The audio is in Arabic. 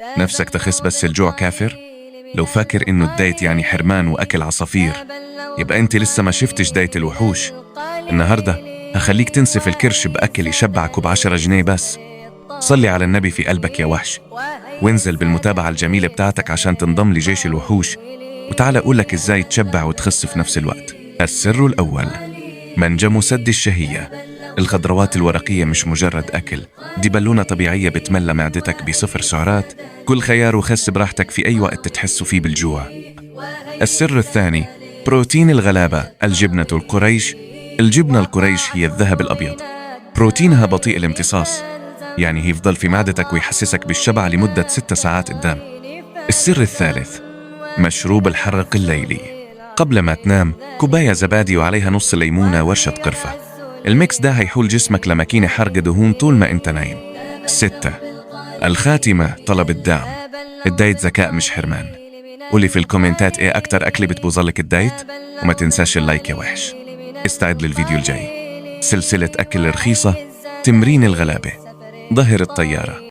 نفسك تخس بس الجوع كافر؟ لو فاكر إنه الدايت يعني حرمان وأكل عصافير، يبقى أنت لسه ما شفتش دايت الوحوش. النهاردة هخليك تنسف الكرش بأكل يشبعك ب10 جنيه بس. صلي على النبي في قلبك يا وحش، وانزل بالمتابعة الجميلة بتاعتك عشان تنضم لجيش الوحوش. وتعال أقولك إزاي تشبع وتخس في نفس الوقت. السر الأول: منجم سد الشهية. الخضروات الورقية مش مجرد أكل، دي بالونة طبيعية بتملى معدتك بصفر سعرات. كل خيار وخس براحتك في أي وقت تحسوا فيه بالجوع. السر الثاني: بروتين الغلابة. الجبنة القريش. الجبنة القريش هي الذهب الأبيض، بروتينها بطيء الامتصاص، يعني يفضل في معدتك ويحسسك بالشبع لمدة 6 ساعات قدام. السر الثالث: مشروب الحرق الليلي. قبل ما تنام كوباية زبادي وعليها نص ليمونة ورشة قرفة. الميكس ده هيحول جسمك لماكينة حرق دهون طول ما انت نايم. 6. الخاتمة: طلب الدعم. الدايت ذكاء مش حرمان. قولي في الكومنتات ايه اكتر اكل بتبوظلك الدايت، وما تنساش اللايك يا وحش. استعد للفيديو الجاي، سلسلة اكل رخيصة، تمرين الغلابة، ظهر الطيارة.